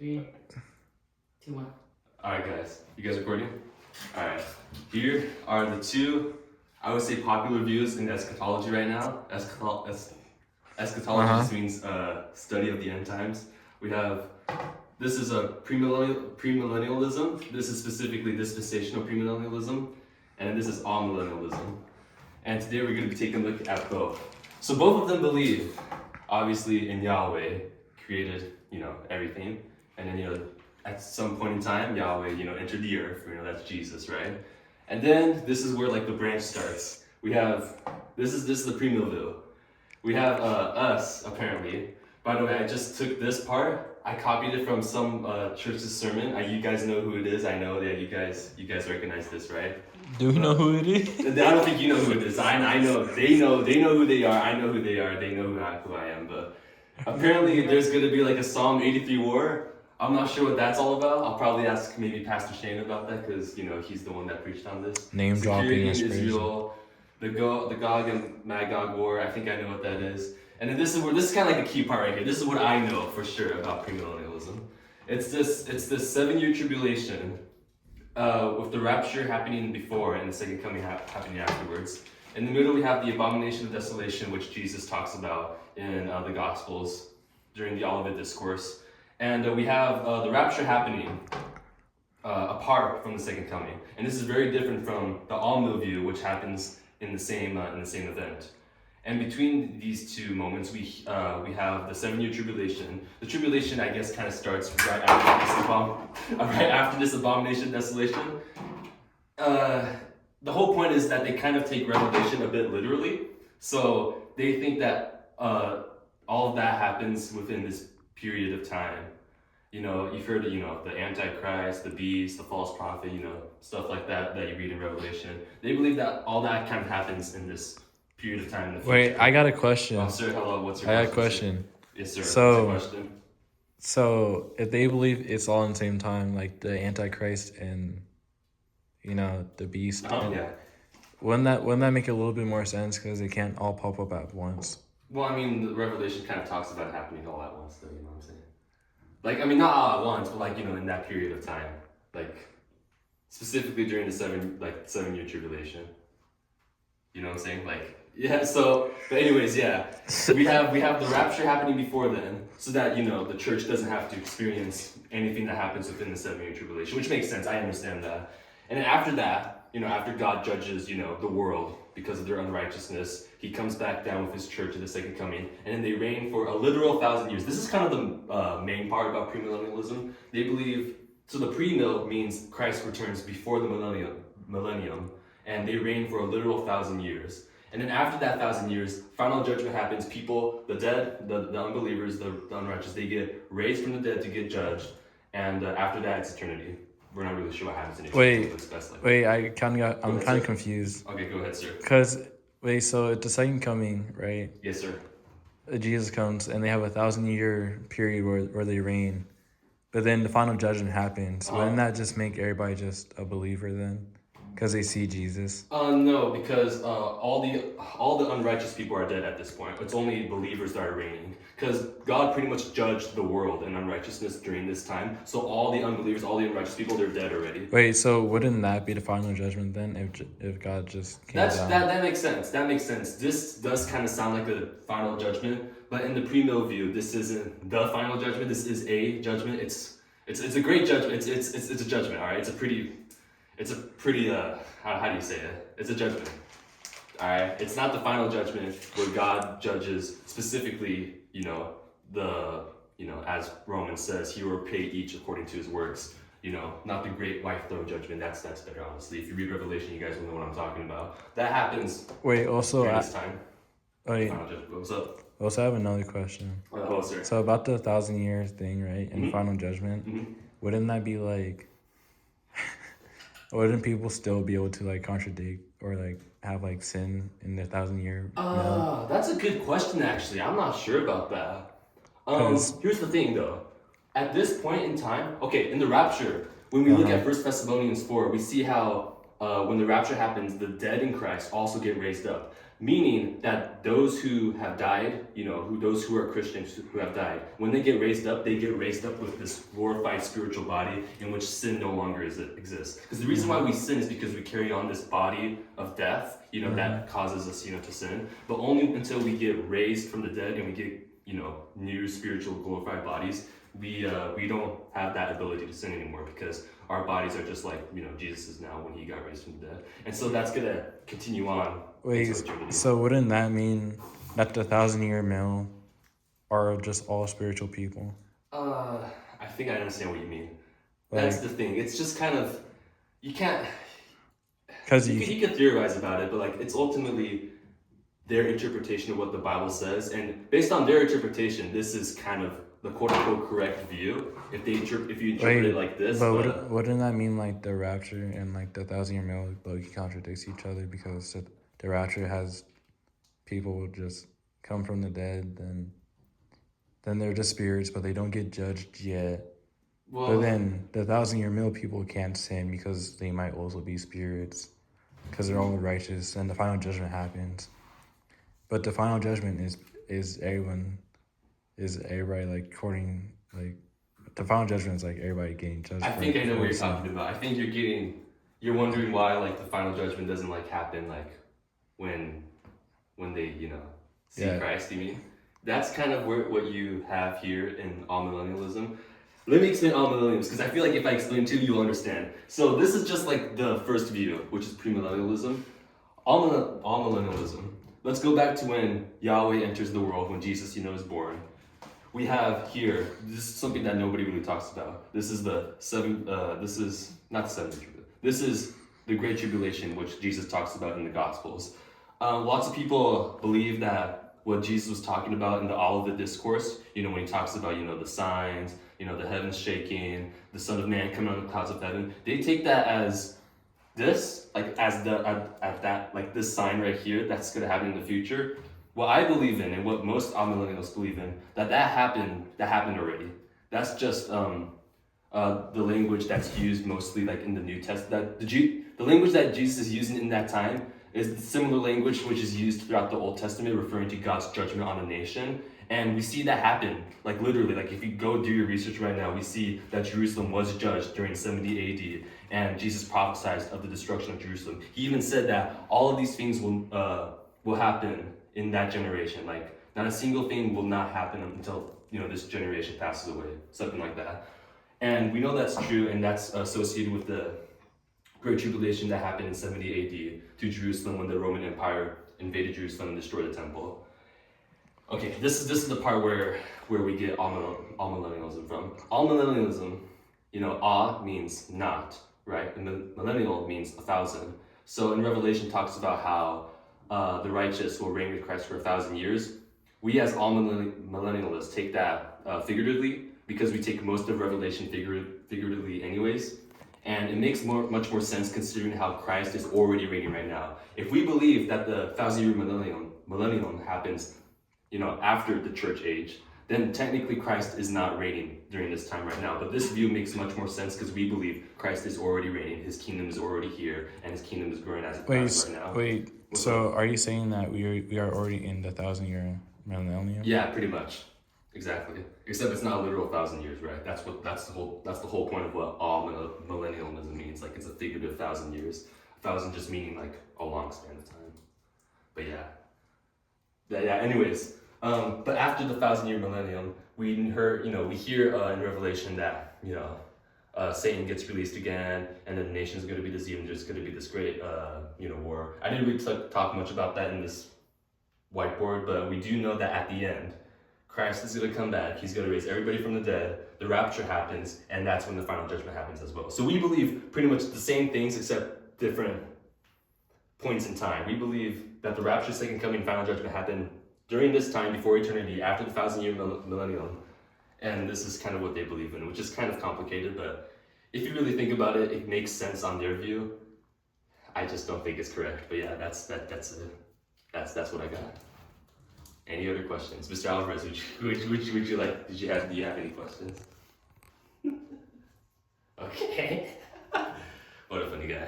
3, 2, 1. Alright guys, you guys recording? Alright, here are the two, I would say, popular views in eschatology right now. Eschatology just means study of the end times. We have, this is a premillennialism, this is specifically dispensational premillennialism, and this is amillennialism. And today we're going to be taking a look at both. So both of them believe, obviously, in Yahweh, created, everything. And then, at some point in time, Yahweh, entered the earth. That's Jesus, right? And then this is where the branch starts. We have, this is the premill. We have us, apparently. By the way, I just took this part. I copied it from some church's sermon. You guys know who it is. I know that you guys recognize this, right? Do we know who it is? I don't think you know who it is. I know. They know who they are. I know who they are. They know who I am. But apparently there's going to be a Psalm 83 war. I'm not sure what that's all about. I'll probably ask maybe Pastor Shane about that because, he's the one that preached on this. Name dropping is crazy. Israel, the Gog and Magog war. I think I know what that is. And then this is kind of the key part right here. This is what I know for sure about premillennialism. It's this 7-year tribulation with the rapture happening before and the second coming happening afterwards. In the middle, we have the abomination of desolation, which Jesus talks about in the Gospels during the Olivet Discourse. And we have the rapture happening apart from the second coming. And this is very different from the All-Mill view, which happens in the same event. And between these two moments, we have the 7-year tribulation. The tribulation, I guess, kind of starts right after this abomination of desolation. The whole point is that they kind of take Revelation a bit literally. So they think that all of that happens within this period of time. You've heard of, the Antichrist, the beast, the false prophet, stuff like that you read in Revelation. They believe that all that kind of happens in this period of time in the future. Wait, I got a question. Oh, sir, hello, what's your question? I got a question. Yes, sir. So, what's your question? So, if they believe it's all in the same time, like the Antichrist and, the beast, Yeah. wouldn't that make a little bit more sense because they can't all pop up at once? Well, the Revelation kind of talks about it happening all at once, though, you know what I'm saying? Not all at once, but in that period of time. Specifically during the 7-year tribulation. You know what I'm saying? Yeah, so, but anyways, yeah. We have the rapture happening before then, so that, the church doesn't have to experience anything that happens within the 7-year tribulation, which makes sense, I understand that. And then after that, after God judges, the world because of their unrighteousness, he comes back down with his church at the second coming, and then they reign for a literal 1,000 years. This is kind of the main part about premillennialism. They believe, so the pre-mill means Christ returns before the millennium, and they reign for a literal 1,000 years. And then after that 1,000 years, final judgment happens. People, the dead, the unbelievers, the unrighteous, they get raised from the dead to get judged, and after that it's eternity. We're not really sure what happens in eternity. I'm kind of confused. Okay, go ahead, sir. So at the second coming, right? Yes, sir. Jesus comes and they have a 1,000-year period where they reign, but then the final judgment happens. Wouldn't that just make everybody just a believer then? Because they see Jesus? No, because all the unrighteous people are dead at this point. It's only believers that are reigning. Because God pretty much judged the world in unrighteousness during this time. So all the unbelievers, all the unrighteous people, they're dead already. Wait, so wouldn't that be the final judgment then? If God just came down? That makes sense. That makes sense. This does kind of sound like a final judgment, but in the pre-mill view, this isn't the final judgment. This is a judgment. It's a great judgment. It's a judgment. All right. It's a pretty how do you say it? It's a judgment. All right. It's not the final judgment where God judges specifically, as Romans says, he will pay each according to his works. Not the great white throne judgment. That's better, honestly. If you read Revelation, you guys will know what I'm talking about. That happens. Wait, also during this time. Wait. Final judgment. What's up? Also, I have another question. Oh, sir. So about the 1,000-year thing, right? And final judgment, wouldn't that be wouldn't people still be able to contradict or have sin in the 1,000-year? That's a good question, actually. I'm not sure about that. Here's the thing, though. At this point in time, in the rapture, when we look at 1 Thessalonians 4, we see how when the rapture happens, the dead in Christ also get raised up. Meaning that those who have died, those who are Christians who have died, when they get raised up with this glorified spiritual body in which sin no longer exists. Because the reason why we sin is because we carry on this body of death, that causes us, to sin. But only until we get raised from the dead and we get, new spiritual glorified bodies, we don't have that ability to sin anymore, because our bodies are just like, Jesus is now when he got raised from the dead. And so that's going to continue on. Wait, so wouldn't that mean that the 1,000-year male are just all spiritual people? I think I understand what you mean. That's the thing. It's just kind of, you can't, because you can theorize about it, but like it's ultimately their interpretation of what the Bible says, and based on their interpretation, this is kind of the quote-unquote correct view if you interpret it like this. But wouldn't that mean like the rapture and like the 1,000-year male contradicts each other, because the rapture has people just come from the dead, then they're just spirits, but they don't get judged yet. Well, but then the 1,000-year male people can't sin because they might also be spirits, because they're all righteous, and the final judgment happens. But the final judgment is everybody like according, like the final judgment is like everybody getting judged. I think I know what you're talking about. I think you're wondering why like the final judgment doesn't like happen like when they see Christ. You mean that's kind of what you have here in Amillennialism. Let me explain Amillennialism, because I feel like if I explain to you, you'll understand. So this is just like the first view, which is premillennialism. Amillennialism. Let's go back to when Yahweh enters the world, when Jesus, is born. We have here, this is something that nobody really talks about. This is this is not the seventh tribulation. This is the Great Tribulation, which Jesus talks about in the Gospels. Lots of people believe that what Jesus was talking about in the Olivet Discourse, when he talks about, the signs, the heavens shaking, the Son of Man coming on the clouds of heaven, they take that as this, like as like this sign right here that's going to happen in the future. What I believe in, and what most Amillennials believe in, that happened already. That's just the language that's used mostly like in the New Testament. The language that Jesus is using in that time is the similar language which is used throughout the Old Testament, referring to God's judgment on a nation. And we see that happen, like literally, like if you go do your research right now, we see that Jerusalem was judged during 70 AD, and Jesus prophesied of the destruction of Jerusalem. He even said that all of these things will happen in that generation. Like not a single thing will not happen until this generation passes away, something like that. And we know that's true, and that's associated with the Great Tribulation that happened in 70 AD to Jerusalem when the Roman Empire invaded Jerusalem and destroyed the temple. Okay, this is the part where we get Amillennialism from. Amillennialism, A means not, right? And millennial means 1,000. So in Revelation talks about how the righteous will reign with Christ for 1,000 years. We as Amillennialists take that figuratively, because we take most of Revelation figuratively anyways. And it makes much more sense considering how Christ is already reigning right now. If we believe that the 1,000-year millennium happens, after the church age, then technically Christ is not reigning during this time right now. But this view makes much more sense because we believe Christ is already reigning, his kingdom is already here, and his kingdom is growing as it does right now. So are you saying that we are already in the 1,000-year millennium? Yeah, pretty much. Exactly. Except it's not a literal 1,000 years, right? That's the whole point of what millennialism means. Like it's a figurative 1,000 years. 1,000 just meaning like a long span of time. But anyways. But after the 1,000-year millennium, we hear in Revelation that Satan gets released again, and then the nation's going to be deceived, and there's going to be this great war. I didn't really talk much about that in this whiteboard, but we do know that at the end, Christ is going to come back. He's going to raise everybody from the dead. The rapture happens, and that's when the final judgment happens as well. So we believe pretty much the same things except different points in time. We believe that the rapture, second coming, final judgment happen during this time before eternity, after the 1,000-year millennium. And this is kind of what they believe in, which is kind of complicated, but if you really think about it, it makes sense on their view. I just don't think it's correct. But yeah, that's what I got. Any other questions? Mr. Alvarez, would you like, do you have any questions? Okay. What a funny guy.